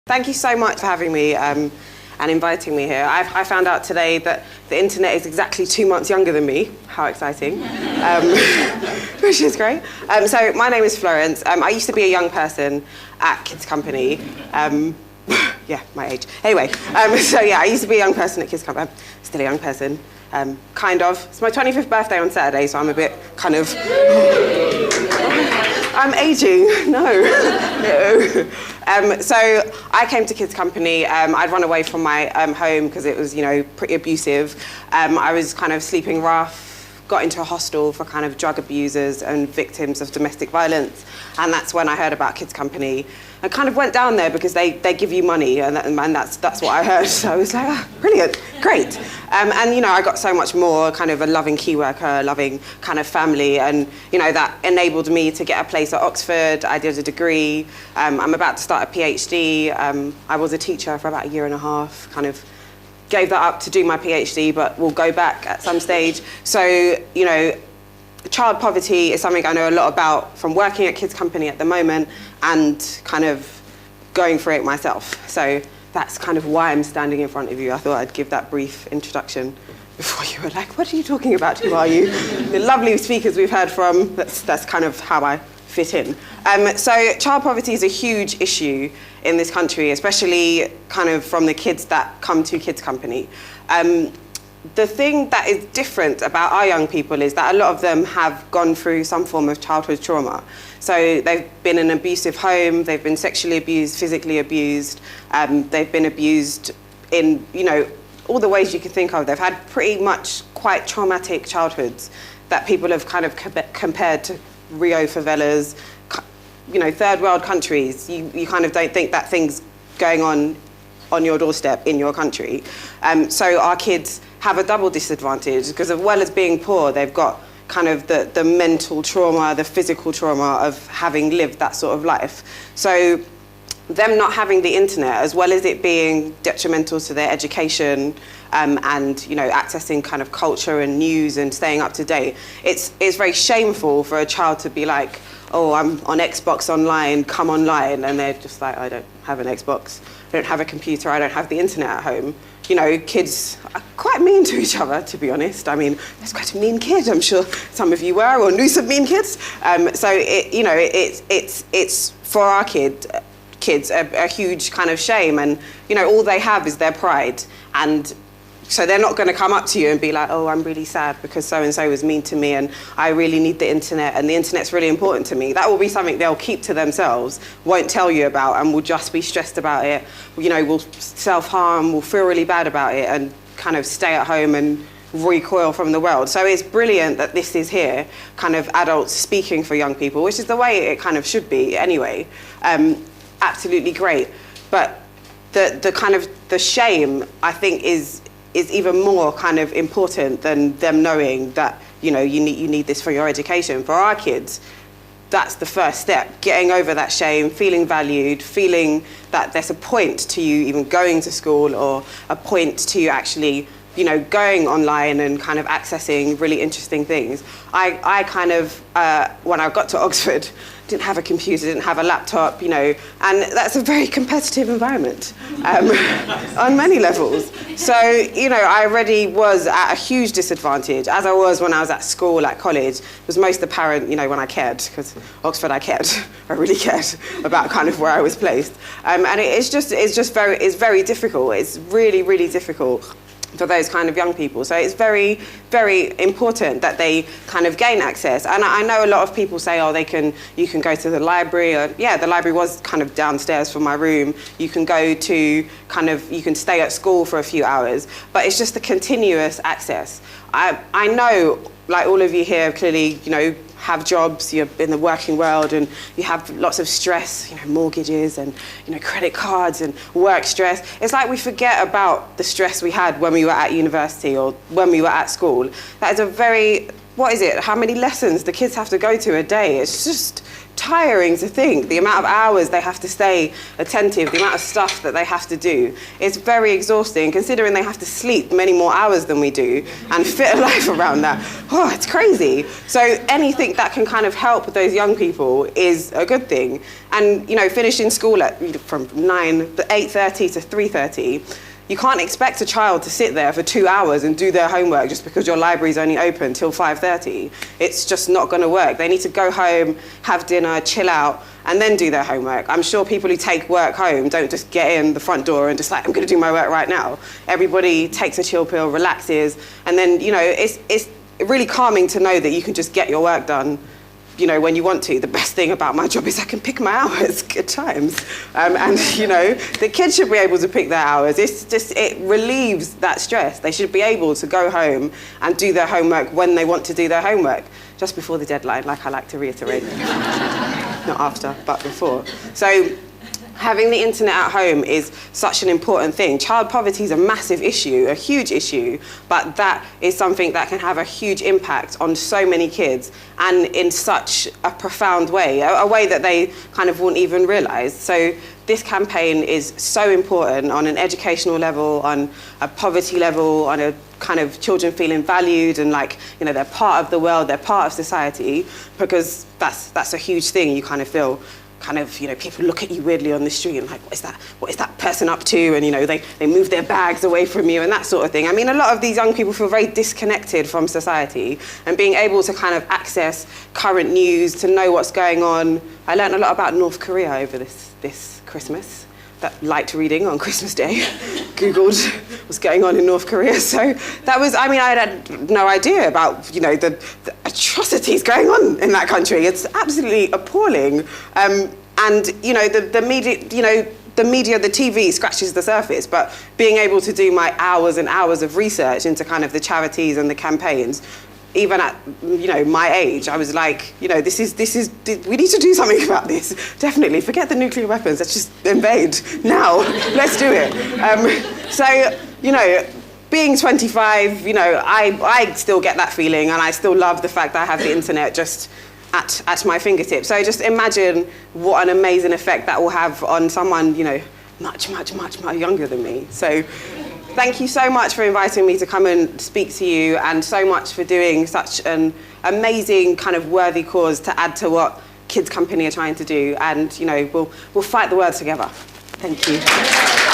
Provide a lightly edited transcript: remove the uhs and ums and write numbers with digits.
Thank you so much for having me and inviting me here. I found out today that the internet is exactly 2 months younger than me. How exciting, which is great. So my name is Florence. I used to be a young person at Kids Company. Yeah, my age. Anyway, so yeah, I used to be a young person at Kids Company. I'm still a young person, kind of. It's my 25th birthday on Saturday, so I'm a bit kind of... I'm aging, no. So I came to Kids Company. I'd run away from my home because it was, pretty abusive. I was kind of sleeping rough, got into a hostel for kind of drug abusers and victims of domestic violence. And that's when I heard about Kids Company. I kind of went down there because they give you money, and that's what I heard. So I was like, brilliant, great. And I got so much more, kind of a loving key worker, loving kind of family, and that enabled me to get a place at Oxford. I did a degree. I'm about to start a PhD. I was a teacher for about 1.5 years, kind of gave that up to do my PhD, but will go back at some stage. So, child poverty is something I know a lot about from working at Kids Company at the moment and kind of going through it myself. So that's kind of why I'm standing in front of you. I thought I'd give that brief introduction before you were like, what are you talking about? Who are you? The lovely speakers we've heard from, that's kind of how I fit in. So child poverty is a huge issue in this country, especially kind of from the kids that come to Kids Company. The thing that is different about our young people is that a lot of them have gone through some form of childhood trauma. So they've been in an abusive home, they've been sexually abused, physically abused, they've been abused in, all the ways you can think of. They've had pretty much quite traumatic childhoods that people have kind of compared to Rio favelas, third world countries. You kind of don't think that thing's going on your doorstep in your country. So our kids have a double disadvantage because as well as being poor, they've got kind of the mental trauma, the physical trauma of having lived that sort of life. So them not having the internet, as well as it being detrimental to their education and accessing kind of culture and news and staying up to date, it's very shameful for a child to be like, oh, I'm on Xbox online, come online, and they're just like, I don't have an Xbox, I don't have a computer, I don't have the internet at home. Kids are quite mean to each other, to be honest. I mean, there's quite a mean kid, I'm sure some of you were or knew some mean kids. So it's for our kids a huge kind of shame, and all they have is their pride, and so they're not going to come up to you and be like, oh, I'm really sad because so-and-so was mean to me and I really need the internet and the internet's really important to me. That will be something they'll keep to themselves, won't tell you about, and will just be stressed about it, will self-harm, will feel really bad about it and kind of stay at home and recoil from the world. So it's brilliant that this is here, kind of adults speaking for young people, which is the way it kind of should be anyway. Absolutely great. But the kind of the shame, I think, is even more kind of important than them knowing that, you need this for your education. For our kids, that's the first step, getting over that shame, feeling valued, feeling that there's a point to you even going to school or a point to you actually, going online and kind of accessing really interesting things. I kind of, when I got to Oxford, didn't have a computer, didn't have a laptop, and that's a very competitive environment on many levels. So, I already was at a huge disadvantage, as I was when I was at school, at college. It was most apparent, when I cared, because Oxford I cared. I really cared about kind of where I was placed. And it's very difficult. It's really, really difficult for those kind of young people. So it's very, very important that they kind of gain access. And I know a lot of people say, oh, you can go to the library. Yeah, the library was kind of downstairs from my room. You can go to you can stay at school for a few hours, but it's just the continuous access. I know, like all of you here clearly, have jobs, you're in the working world and you have lots of stress, mortgages and, credit cards and work stress. It's like we forget about the stress we had when we were at university or when we were at school. That is a very, how many lessons the kids have to go to a day? It's just tiring to think. The amount of hours they have to stay attentive, the amount of stuff that they have to do. It's very exhausting, considering they have to sleep many more hours than we do and fit a life around that. Oh, it's crazy. So anything that can kind of help those young people is a good thing. And, you know, finishing school from 8:30 to 3:30, you can't expect a child to sit there for 2 hours and do their homework just because your library's only open till 5:30. It's just not going to work. They need to go home, have dinner, chill out, and then do their homework. I'm sure people who take work home don't just get in the front door and just like, I'm going to do my work right now. Everybody takes a chill pill, relaxes, and then, you know, it's really calming to know that you can just get your work done, you know, when you want to. The best thing about my job is I can pick my hours at times. And, you know, the kids should be able to pick their hours. It relieves that stress. They should be able to go home and do their homework when they want to do their homework, just before the deadline, like I like to reiterate. Not after, but before. So having the internet at home is such an important thing. Child poverty is a massive issue, a huge issue, but that is something that can have a huge impact on so many kids, and in such a profound way, a way that they kind of won't even realise. So this campaign is so important on an educational level, on a poverty level, on a kind of children feeling valued and like, you know, they're part of the world, they're part of society, because that's a huge thing. You kind of feel, you know, people look at you weirdly on the street and like, what is that person up to? And, you know, they move their bags away from you and that sort of thing. I mean, a lot of these young people feel very disconnected from society, and being able to kind of access current news, to know what's going on. I learned a lot about North Korea over this Christmas. That light reading on Christmas Day. Googled what's going on in North Korea. So that was, I mean, I had no idea about, you know, the atrocities going on in that country. It's absolutely appalling. And, you know, the media, you know, the TV scratches the surface, but being able to do my hours and hours of research into kind of the charities and the campaigns, even at, you know, my age, I was like, you know, this is, we need to do something about this. Definitely, forget the nuclear weapons, let's just invade now, let's do it. So, you know, being 25, you know, I still get that feeling, and I still love the fact that I have the internet just at my fingertips. So just imagine what an amazing effect that will have on someone, you know, much younger than me. So thank you so much for inviting me to come and speak to you, and so much for doing such an amazing kind of worthy cause to add to what Kids Company are trying to do. And, you know, we'll fight the world together. Thank you.